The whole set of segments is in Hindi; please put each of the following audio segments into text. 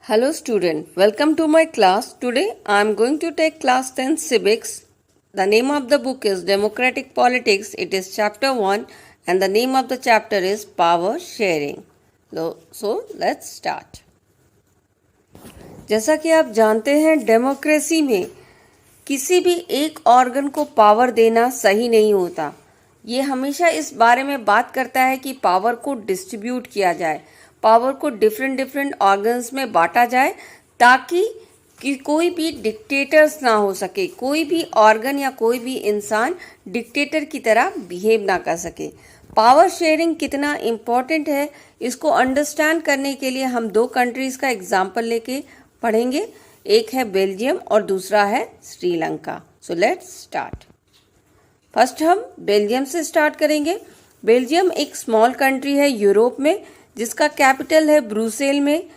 Hello student, welcome to my class. Today I am going to take class 10 civics. The name of the book is Democratic Politics. It is chapter 1 and the name of the chapter is Power Sharing. So let's start. जैसा कि आप जानते हैं डेमोक्रेसी में किसी भी एक ऑर्गन को पावर देना सही नहीं होता। ये हमेशा इस बारे में बात करता है कि पावर को डिस्ट्रीब्यूट किया जाए, पावर को डिफरेंट ऑर्गन्स में बांटा जाए ताकि कि कोई भी डिक्टेटर्स ना हो सके, कोई भी ऑर्गन या कोई भी इंसान डिक्टेटर की तरह बिहेव ना कर सके। पावर शेयरिंग कितना इम्पोर्टेंट है इसको अंडरस्टैंड करने के लिए हम दो कंट्रीज का एग्जाम्पल लेके पढ़ेंगे। एक है बेल्जियम और दूसरा है Sri Lanka. So let's start. First हम बेल्जियम से स्टार्ट करेंगे। बेल्जियम एक स्मॉल कंट्री है यूरोप में जिसका कैपिटल है ब्रुसेल में,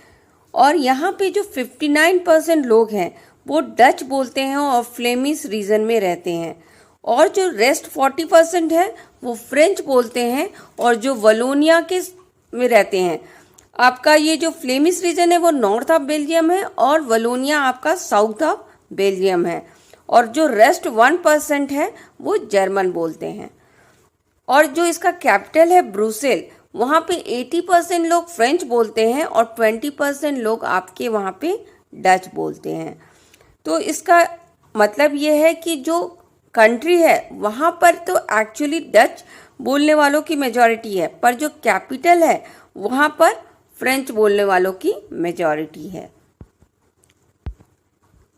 और यहाँ पे जो 59% लोग हैं वो डच बोलते हैं और फ्लेमिश रीजन में रहते हैं, और जो रेस्ट 40% है वो फ्रेंच बोलते हैं और जो वलोनिया के में रहते हैं। आपका ये जो फ्लेमिश रीजन है वो नॉर्थ ऑफ बेल्जियम है और वलोनिया आपका साउथ ऑफ बेल्जियम है, और जो रेस्ट 1% है वो जर्मन बोलते हैं। और जो इसका कैपिटल है ब्रुसेल, वहाँ पे 80% लोग फ्रेंच बोलते हैं और 20% लोग आपके वहाँ पे डच बोलते हैं। तो इसका मतलब ये है कि जो कंट्री है वहाँ पर तो एक्चुअली डच बोलने वालों की मेजॉरिटी है, पर जो कैपिटल है वहाँ पर फ्रेंच बोलने वालों की मेजॉरिटी है।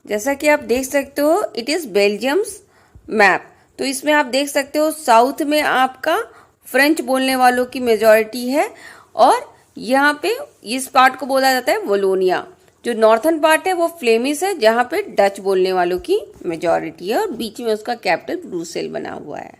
जैसा कि आप देख सकते हो इट इज़ बेल्जियम्स मैप। तो इसमें आप देख सकते हो साउथ में आपका फ्रेंच बोलने वालों की मेजॉरिटी है, और यहाँ पे इस पार्ट को बोला जाता है वलोनिया। जो नॉर्थन पार्ट है वो फ्लेमिश है जहाँ पे डच बोलने वालों की मेजॉरिटी है, और बीच में उसका कैपिटल ब्रुसेल बना हुआ है।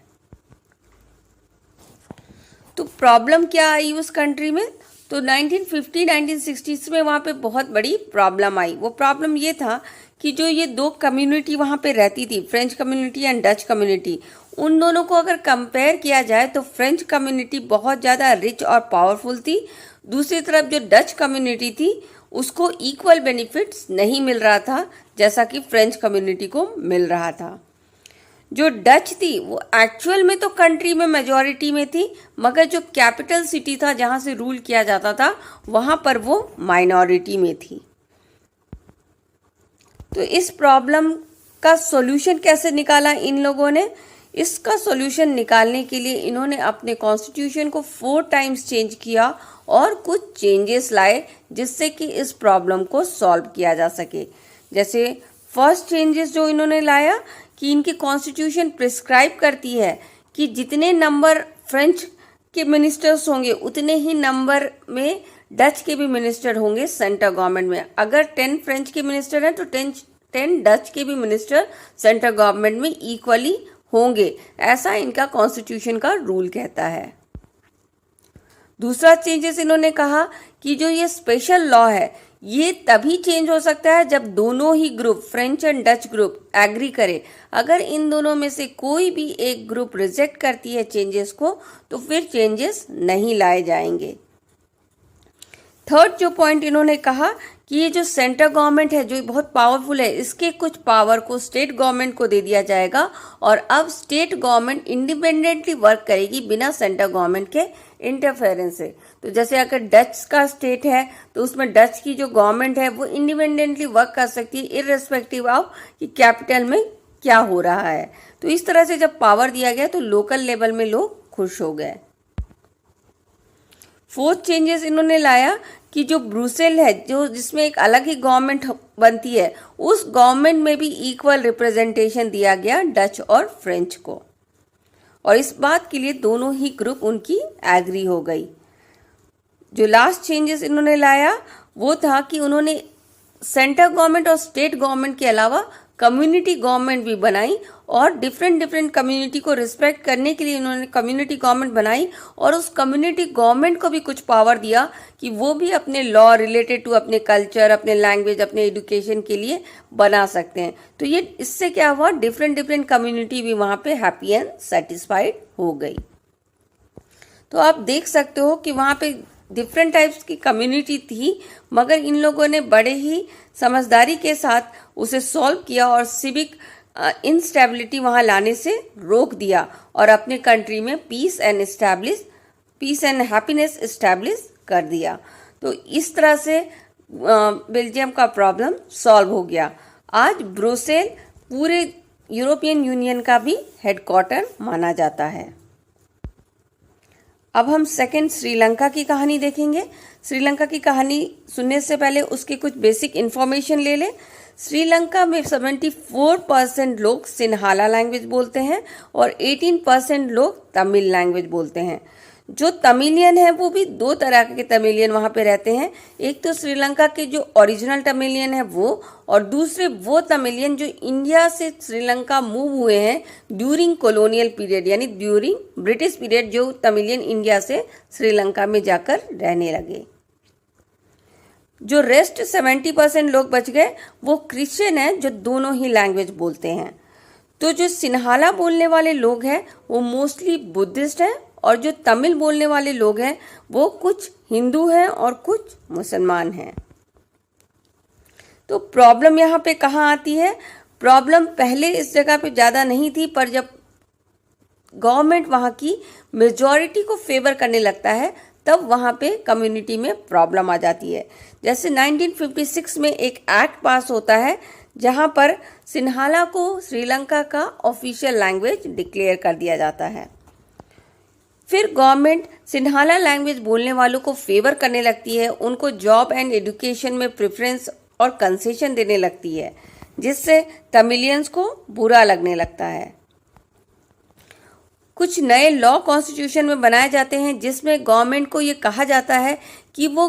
तो प्रॉब्लम क्या आई उस कंट्री में? तो 1950-1960s में वहाँ पे बहुत बड़ी प्रॉब्लम आई। वो प्रॉब्लम ये था कि जो ये दो कम्युनिटी वहाँ पे रहती थी, French community and Dutch community, उन दोनों को अगर कंपेयर किया जाए तो फ्रेंच कम्युनिटी बहुत ज़्यादा रिच और पावरफुल थी। दूसरी तरफ जो डच कम्युनिटी थी उसको इक्वल बेनिफिट्स नहीं मिल रहा था जैसा कि फ्रेंच कम्युनिटी को मिल रहा था। जो डच थी वो एक्चुअल में तो कंट्री में मेजॉरिटी में थी, मगर जो कैपिटल सिटी था जहाँ से रूल किया जाता था वहाँ पर वो माइनॉरिटी में थी। तो इस प्रॉब्लम का सॉल्यूशन कैसे निकाला इन लोगों ने? इसका सॉल्यूशन निकालने के लिए इन्होंने अपने कॉन्स्टिट्यूशन को 4 टाइम्स चेंज किया और कुछ चेंजेस लाए जिससे कि इस प्रॉब्लम को सॉल्व किया जा सके। जैसे फर्स्ट चेंजेस जो इन्होंने लाया कि इनकी कॉन्स्टिट्यूशन प्रिस्क्राइब करती है कि जितने नंबर फ्रेंच के मिनिस्टर्स होंगे उतने ही नंबर में डच के भी मिनिस्टर होंगे सेंट्रल गवर्नमेंट में। अगर 10 फ्रेंच के मिनिस्टर हैं तो 10 डच के भी मिनिस्टर सेंट्रल गवर्नमेंट में इक्वली होंगे, ऐसा इनका कॉन्स्टिट्यूशन का रूल कहता है। दूसरा चेंजेस इन्होंने कहा कि जो ये स्पेशल लॉ है ये तभी चेंज हो सकता है जब दोनों ही group, French and Dutch group, agree करे। अगर इन दोनों में से कोई भी एक ग्रुप रिजेक्ट करती है चेंजेस को तो फिर चेंजेस नहीं लाए जाएंगे। थर्ड जो पॉइंट इन्होंने कहा कि ये जो सेंट्रल गवर्नमेंट है जो बहुत पावरफुल है, इसके कुछ पावर को स्टेट गवर्नमेंट को दे दिया जाएगा, और अब स्टेट गवर्नमेंट इंडिपेंडेंटली वर्क करेगी बिना सेंट्रल गवर्नमेंट के इंटरफेरेंस से। तो जैसे अगर डच का स्टेट है तो उसमें डच की जो गवर्नमेंट है वो इंडिपेंडेंटली वर्क कर सकती है इररिस्पेक्टिव ऑफ कि कैपिटल में क्या हो रहा है। तो इस तरह से जब पावर दिया गया तो लोकल लेवल में लोग खुश हो गए। फोर्थ चेंजेस इन्होंने लाया कि जो ब्रुसेल है जो जिसमें एक अलग ही गवर्नमेंट बनती है, उस गवर्नमेंट में भी इक्वल रिप्रेजेंटेशन दिया गया डच और फ्रेंच को, और इस बात के लिए दोनों ही ग्रुप उनकी एग्री हो गई। जो लास्ट चेंजेस इन्होंने लाया वो था कि उन्होंने सेंट्रल गवर्नमेंट और स्टेट गवर्नमेंट के अलावा कम्युनिटी गवर्नमेंट भी बनाई, और डिफरेंट कम्युनिटी को रिस्पेक्ट करने के लिए उन्होंने कम्युनिटी गवर्नमेंट बनाई, और उस कम्युनिटी गवर्नमेंट को भी कुछ पावर दिया कि वो भी अपने लॉ रिलेटेड टू अपने कल्चर, अपने लैंग्वेज, अपने एजुकेशन के लिए बना सकते हैं। तो ये इससे क्या हुआ, डिफरेंट कम्युनिटी भी वहाँ पे हैप्पी एंड सेटिस्फाइड हो गई। तो आप देख सकते हो कि वहाँ पे डिफरेंट टाइप्स की कम्युनिटी थी, मगर इन लोगों ने बड़े ही समझदारी के साथ उसे सॉल्व किया और सिविक इंस्टेबिलिटी वहाँ लाने से रोक दिया और अपने कंट्री में पीस एंड हैप्पीनेस इस्टेब्लिश कर दिया। तो इस तरह से बेल्जियम का प्रॉब्लम सॉल्व हो गया। आज ब्रुसेल पूरे यूरोपियन यूनियन का भी हेडक्वार्टर माना जाता है। अब हम सेकंड श्रीलंका की कहानी देखेंगे। श्रीलंका की कहानी सुनने से पहले उसकी कुछ बेसिक इन्फॉर्मेशन ले लें। श्रीलंका में 74% लोग सिन्हाला लैंग्वेज बोलते हैं और 18% लोग तमिल लैंग्वेज बोलते हैं। जो तमिलियन है वो भी दो तरह के तमिलियन वहाँ पे रहते हैं। एक तो श्रीलंका के जो ओरिजिनल तमिलियन है वो, और दूसरे वो तमिलियन जो इंडिया से श्रीलंका मूव हुए हैं ड्यूरिंग कॉलोनियल पीरियड, यानी ड्यूरिंग ब्रिटिश पीरियड, जो तमिलियन इंडिया से श्रीलंका में जाकर रहने लगे। जो रेस्ट 70% लोग बच गए वो क्रिश्चियन है जो दोनों ही लैंग्वेज बोलते हैं। तो जो सिन्हाला बोलने वाले लोग हैं वो मोस्टली बुद्धिस्ट हैं और जो तमिल बोलने वाले लोग हैं वो कुछ हिंदू हैं और कुछ मुसलमान हैं। तो प्रॉब्लम यहाँ पे कहाँ आती है? प्रॉब्लम पहले इस जगह पे ज़्यादा नहीं थी, पर जब गवर्नमेंट वहाँ की मेजॉरिटी को फेवर करने लगता है तब वहाँ पे कम्युनिटी में प्रॉब्लम आ जाती है। जैसे 1956 में एक एक्ट पास होता है जहाँ पर सिन्हाला को श्रीलंका का ऑफिशियल लैंग्वेज डिक्लेयर कर दिया जाता है। फिर गवर्नमेंट सिन्हाला लैंग्वेज बोलने वालों को फेवर करने लगती है, उनको जॉब एंड एजुकेशन में प्रेफरेंस और कंसेशन देने लगती है, जिससे तमिलियंस को बुरा लगने लगता है। कुछ नए लॉ कॉन्स्टिट्यूशन में बनाए जाते हैं जिसमें गवर्नमेंट को ये कहा जाता है कि वो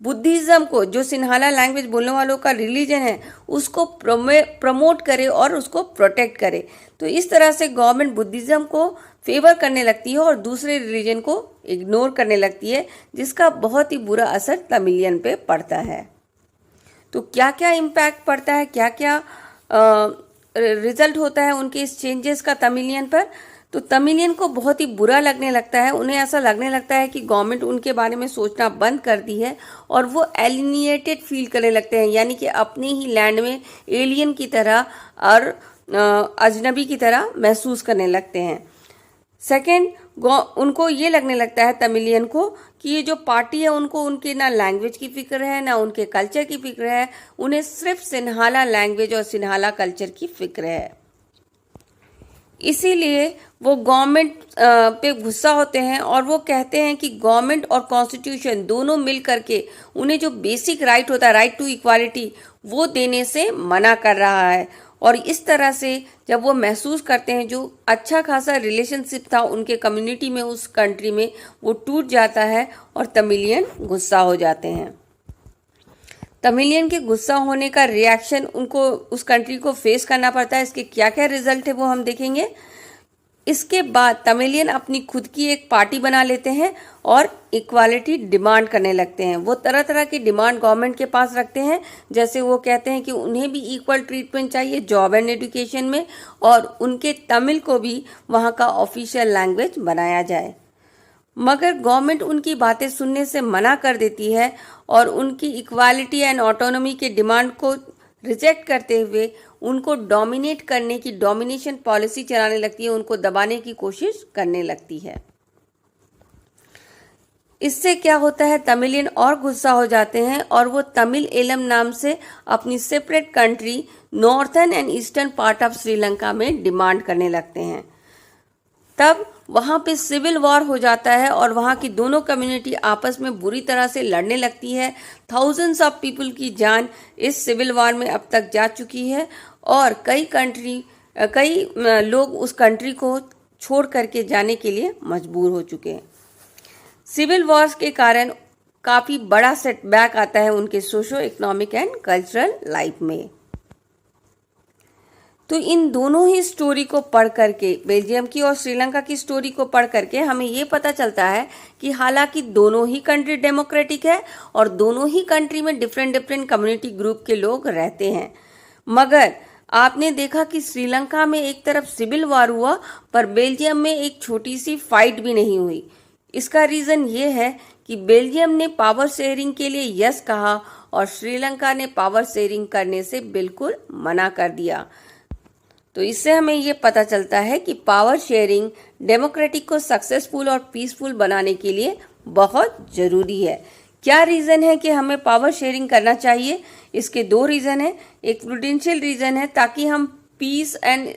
बुद्धिज़्म को, जो सिन्हाला लैंग्वेज बोलने वालों का रिलीजन है, उसको प्रमोट करे और उसको प्रोटेक्ट करे। तो इस तरह से गवर्नमेंट बुद्धिज़्म को फेवर करने लगती है और दूसरे रिलीजन को इग्नोर करने लगती है, जिसका बहुत ही बुरा असर तमिलियन पे पड़ता है। तो क्या क्या इम्पैक्ट पड़ता है, क्या क्या रिजल्ट होता है उनके इस चेंजेस का तमिलियन पर? तो तमिलियन को बहुत ही बुरा लगने लगता है। उन्हें ऐसा लगने लगता है कि गवर्नमेंट उनके बारे में सोचना बंद कर दी है और वो एलिनिएटेड फील करने लगते हैं, यानी कि अपने ही लैंड में एलियन की तरह और अजनबी की तरह महसूस करने लगते हैं। सेकंड, उनको ये लगने लगता है तमिलियन को कि ये जो पार्टी है उनको उनके ना लैंग्वेज की फिक्र है ना उनके कल्चर की फिक्र है, उन्हें सिर्फ सिन्हाला लैंग्वेज और सिन्हाला कल्चर की फिक्र है। इसीलिए वो गवर्नमेंट पे गुस्सा होते हैं और वो कहते हैं कि गवर्नमेंट और कॉन्स्टिट्यूशन दोनों मिल करके उन्हें जो बेसिक राइट होता है, राइट टू इक्वालिटी, वो देने से मना कर रहा है। और इस तरह से जब वो महसूस करते हैं जो अच्छा खासा रिलेशनशिप था उनके कम्युनिटी में, उस कंट्री में, वो टूट जाता है और तमिलियन गुस्सा हो जाते हैं। तमिलियन के गुस्सा होने का रिएक्शन उनको उस कंट्री को फेस करना पड़ता है। इसके क्या क्या रिजल्ट है वो हम देखेंगे। इसके बाद तमिलियन अपनी खुद की एक पार्टी बना लेते हैं और इक्वालिटी डिमांड करने लगते हैं। वो तरह तरह की डिमांड गवर्नमेंट के पास रखते हैं, जैसे वो कहते हैं कि उन्हें भी इक्वल ट्रीटमेंट चाहिए जॉब एंड एजुकेशन में, और उनके तमिल को भी वहाँ का ऑफिशियल लैंग्वेज बनाया जाए। मगर गवर्नमेंट उनकी बातें सुनने से मना कर देती है और उनकी इक्वालिटी एंड ऑटोनॉमी के डिमांड को रिजेक्ट करते हुए उनको डोमिनेट करने की डोमिनेशन पॉलिसी चलाने लगती है, उनको दबाने की कोशिश करने लगती है। इससे क्या होता है, तमिलियन और गुस्सा हो जाते हैं और वो तमिल एलम नाम से अपनी separate country northern and eastern part of Sri Lanka में डिमांड करने लगते हैं। तब वहाँ पे सिविल वॉर हो जाता है और वहाँ की दोनों कम्युनिटी आपस में बुरी तरह से लड़ने लगती है। थाउजेंड्स ऑफ पीपल की जान इस सिविल वॉर में अब तक जा चुकी है और कई लोग उस कंट्री को छोड़ करके जाने के लिए मजबूर हो चुके हैं। सिविल वॉर्स के कारण काफ़ी बड़ा सेटबैक आता है उनके socio economic and cultural life में। तो इन दोनों ही स्टोरी को पढ़ करके, बेल्जियम की और श्रीलंका की स्टोरी को पढ़ करके हमें ये पता चलता है कि हालांकि दोनों ही कंट्री डेमोक्रेटिक है और दोनों ही कंट्री में डिफरेंट डिफरेंट कम्युनिटी ग्रुप के लोग रहते हैं, मगर आपने देखा कि श्रीलंका में एक तरफ सिविल वॉर हुआ पर बेल्जियम में एक छोटी सी फाइट भी नहीं हुई। इसका रीज़न ये है कि बेल्जियम ने पावर शेयरिंग के लिए यस कहा और श्रीलंका ने पावर शेयरिंग करने से बिल्कुल मना कर दिया। तो इससे हमें ये पता चलता है कि पावर शेयरिंग डेमोक्रेटिक को सक्सेसफुल और पीसफुल बनाने के लिए बहुत ज़रूरी है। क्या रीज़न है कि हमें पावर शेयरिंग करना चाहिए? इसके दो रीज़न है। एक प्रूडेंशियल रीज़न है ताकि हम पीस एंड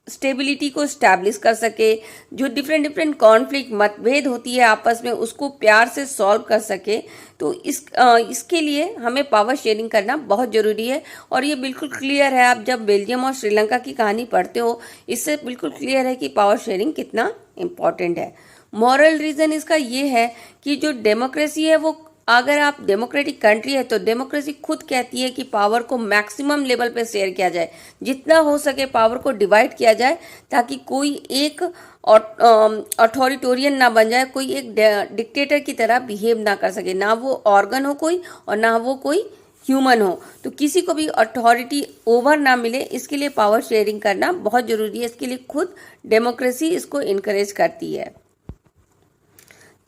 स्टेबिलिटी को स्टैब्लिश कर सके, जो डिफरेंट कॉन्फ्लिक्ट मतभेद होती है आपस में उसको प्यार से सॉल्व कर सके। तो इसके लिए हमें पावर शेयरिंग करना बहुत ज़रूरी है और ये बिल्कुल क्लियर है। आप जब बेल्जियम और श्रीलंका की कहानी पढ़ते हो इससे बिल्कुल क्लियर है कि पावर शेयरिंग कितना इम्पॉर्टेंट है। मॉरल रीज़न इसका ये है कि जो डेमोक्रेसी है वो, अगर आप डेमोक्रेटिक कंट्री है तो डेमोक्रेसी खुद कहती है कि पावर को मैक्सिमम लेवल पे शेयर किया जाए, जितना हो सके पावर को डिवाइड किया जाए ताकि कोई एक अथॉरिटेरियन ना बन जाए, कोई एक डिक्टेटर की तरह बिहेव ना कर सके, ना वो ऑर्गन हो कोई और ना वो कोई ह्यूमन हो, तो किसी को भी अथॉरिटी ओवर ना मिले। इसके लिए पावर शेयरिंग करना बहुत ज़रूरी है। इसके लिए खुद डेमोक्रेसी इसको इनकरेज करती है।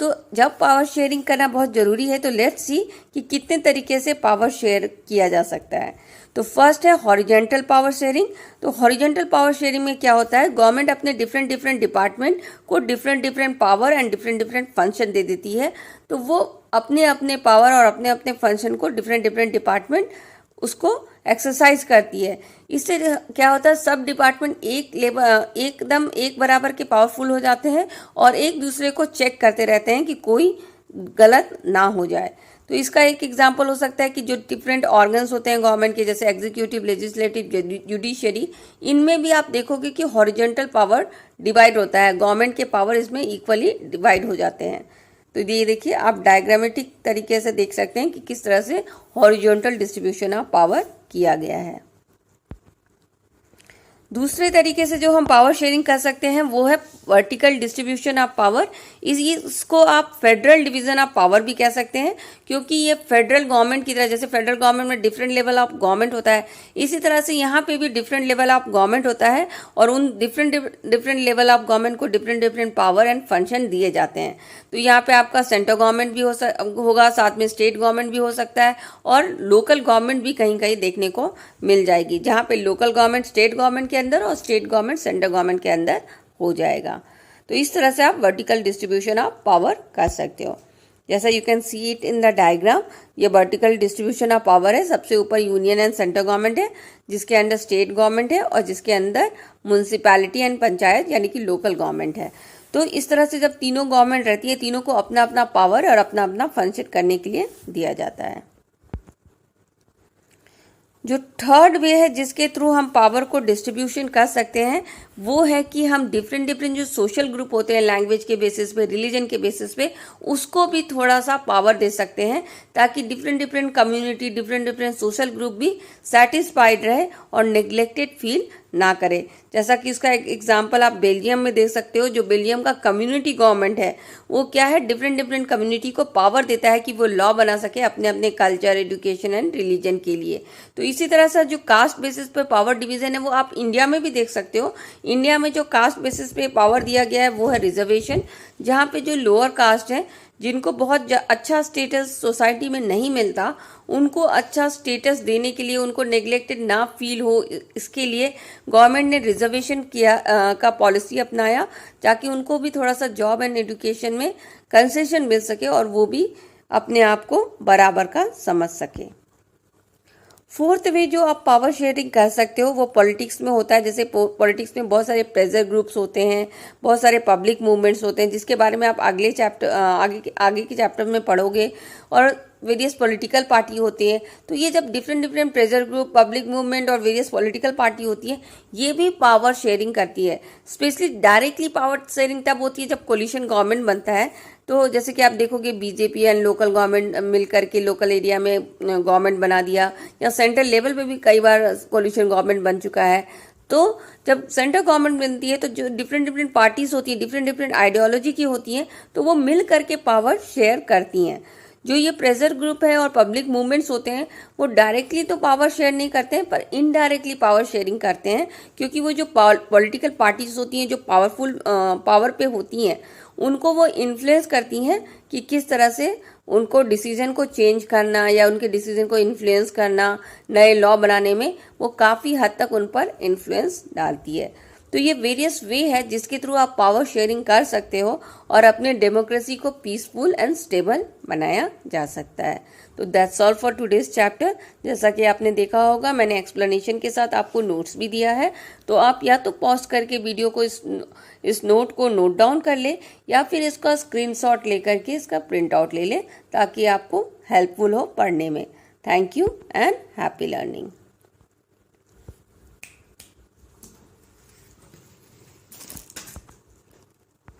तो जब पावर शेयरिंग करना बहुत ज़रूरी है तो लेट्स सी कि कितने तरीके से पावर शेयर किया जा सकता है। तो फर्स्ट है हॉरिजेंटल पावर शेयरिंग। तो हॉरिजेंटल पावर शेयरिंग में क्या होता है, गवर्नमेंट अपने डिफरेंट डिपार्टमेंट को different power and different function दे देती है। तो वो अपने अपने पावर और अपने अपने फंक्शन को डिफरेंट डिपार्टमेंट उसको एक्सरसाइज करती है। इससे क्या होता है, सब डिपार्टमेंट एकदम एक बराबर के पावरफुल हो जाते हैं और एक दूसरे को चेक करते रहते हैं कि कोई गलत ना हो जाए। तो इसका एक एग्जांपल हो सकता है कि जो डिफरेंट ऑर्गन्स होते हैं गवर्नमेंट के, जैसे एग्जीक्यूटिव, लेजिस्लेटिव, जुडिशरी, इनमें भी आप देखोगे कि हॉरिजॉन्टल पावर डिवाइड होता है। गवर्नमेंट के पावर इसमें इक्वली डिवाइड हो जाते हैं। तो ये देखिए, आप डायग्रामेटिक तरीके से देख सकते हैं कि किस तरह से हॉरिजॉन्टल डिस्ट्रीब्यूशन ऑफ पावर किया गया है। दूसरे तरीके से जो हम पावर शेयरिंग कर सकते हैं वो है वर्टिकल डिस्ट्रीब्यूशन ऑफ पावर। इसको आप फेडरल डिवीजन ऑफ पावर भी कह सकते हैं, क्योंकि ये फेडरल गवर्नमेंट की तरह, जैसे फेडरल गवर्नमेंट में डिफरेंट लेवल ऑफ गवर्नमेंट होता है, इसी तरह से यहाँ पे भी डिफरेंट लेवल ऑफ गवर्नमेंट होता है और उन डिफरेंट लेवल ऑफ गवर्नमेंट को डिफरेंट पावर एंड फंक्शन दिए जाते हैं। तो यहाँ पे आपका सेंट्रल गवर्नमेंट भी होगा, साथ में स्टेट गवर्नमेंट भी हो सकता है और लोकल गवर्नमेंट भी कहीं कहीं देखने को मिल जाएगी, जहाँ पे लोकल गवर्नमेंट स्टेट गवर्नमेंट के अंदर और स्टेट गवर्नमेंट सेंट्रल गवर्नमेंट के अंदर हो जाएगा। तो इस तरह से आप वर्टिकल डिस्ट्रीब्यूशन ऑफ पावर कर सकते हो। जैसा you can see it in the diagram, ये वर्टिकल डिस्ट्रीब्यूशन ऑफ पावर है। सबसे ऊपर यूनियन एंड सेंट्रल गवर्नमेंट है, जिसके अंदर स्टेट गवर्नमेंट है और जिसके अंदर म्यूनिसिपैलिटी एंड पंचायत यानी कि लोकल गवर्नमेंट है। तो इस तरह से जब तीनों गवर्नमेंट रहती है, तीनों को अपना अपना पावर और अपना अपना फंक्शन करने के लिए दिया जाता है। जो थर्ड वे है जिसके थ्रू हम पावर को डिस्ट्रीब्यूशन कर सकते हैं वो है कि हम डिफरेंट जो सोशल ग्रुप होते हैं, लैंग्वेज के बेसिस पे, रिलीजन के बेसिस पे, उसको भी थोड़ा सा पावर दे सकते हैं ताकि different community, different social group भी सेटिस्फाइड रहे और नेग्लेक्टेड फील ना करे। जैसा कि इसका एक एग्जांपल आप बेल्जियम में देख सकते हो। जो बेल्जियम का कम्युनिटी गवर्नमेंट है वो क्या है, डिफरेंट कम्युनिटी को पावर देता है कि वो लॉ बना सके अपने अपने कल्चर, एजुकेशन एंड रिलीजन के लिए। तो इसी तरह से जो कास्ट बेसिस पे पावर डिवीजन है वो आप इंडिया में भी देख सकते हो। इंडिया में जो कास्ट बेसिस पे पावर दिया गया है वो है रिजर्वेशन, जहाँ पे जो लोअर कास्ट है, जिनको बहुत अच्छा स्टेटस सोसाइटी में नहीं मिलता, उनको अच्छा स्टेटस देने के लिए, उनको नेग्लेक्टेड ना फील हो, इसके लिए गवर्नमेंट ने रिजर्वेशन का पॉलिसी अपनाया ताकि उनको भी थोड़ा सा जॉब एंड एजुकेशन में कंसेशन मिल सके और वो भी अपने आप को बराबर का समझ सके। फोर्थ वे जो आप पावर शेयरिंग कर सकते हो वो पॉलिटिक्स में होता है। जैसे पॉलिटिक्स में बहुत सारे प्रेशर ग्रुप्स होते हैं, बहुत सारे पब्लिक मूवमेंट्स होते हैं, जिसके बारे में आप आगे के चैप्टर में पढ़ोगे, और वेरियस पॉलिटिकल पार्टी होती है। तो ये जब different pressure group, public movement और वेरियस पॉलिटिकल पार्टी होती है, ये भी पावर शेयरिंग करती है। स्पेशली डायरेक्टली पावर शेयरिंग तब होती है जब कोलिशन गवर्नमेंट बनता है। तो जैसे कि आप देखोगे बीजेपी एंड लोकल गवर्नमेंट मिलकर के लोकल एरिया में गवर्नमेंट बना दिया, या सेंट्रल लेवल पे भी कई बार कोलिशन गवर्नमेंट बन चुका है। तो जब सेंट्रल गवर्नमेंट बनती है तो जो डिफरेंट पार्टीज होती है, डिफरेंट आइडियोलॉजी की होती हैं, तो वो मिल करके पावर शेयर करती हैं। जो ये प्रेशर ग्रुप है और पब्लिक मूवमेंट्स होते हैं वो डायरेक्टली तो पावर शेयर नहीं करते हैं, पर इनडायरेक्टली पावर शेयरिंग करते हैं, क्योंकि वो जो पॉलिटिकल पार्टीज होती हैं, जो पावर पे होती हैं, उनको वो इन्फ्लुएंस करती हैं कि किस तरह से उनको डिसीजन को चेंज करना या उनके डिसीजन को इन्फ्लुएंस करना, नए लॉ बनाने में वो काफ़ी हद तक उन पर इन्फ्लुएंस डालती है। तो ये वेरियस वे है जिसके थ्रू आप पावर शेयरिंग कर सकते हो और अपने डेमोक्रेसी को पीसफुल एंड स्टेबल बनाया जा सकता है। तो that's all for today's chapter. जैसा कि आपने देखा होगा, मैंने एक्सप्लेनेशन के साथ आपको नोट्स भी दिया है, तो आप या तो पॉज करके वीडियो को इस नोट को नोट डाउन कर ले या फिर इसका स्क्रीनशॉट लेकर के इसका प्रिंट आउट ले ले ताकि आपको हेल्पफुल हो पढ़ने में। Thank you and happy learning.